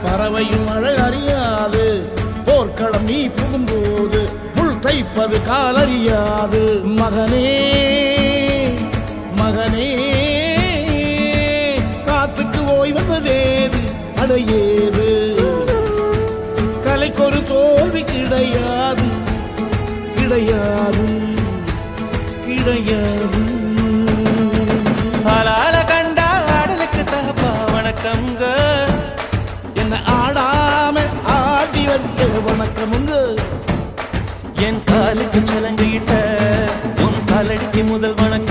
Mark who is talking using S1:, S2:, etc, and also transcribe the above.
S1: பறவையும் அழகறியாது. போர்க்களம் நீ புகும்போது முள் தைப்பது காலறியாது. மகனே மகனே காத்துக்கு ஓய்வதேது அடையேது. கலைக்கொரு தோல்வி கிடையாது கிடையாது கிடையாது.
S2: ஆளால கண்டா ஆடலுக்கு தகப்பா வணக்கம்ங்க.
S1: என்ன ஆடாம ஆடி வச்ச வணக்கமுங்க.
S2: என் காலுக்கு சலங்கையிட்ட உன் காலடிக்கு முதல் வணக்கம்.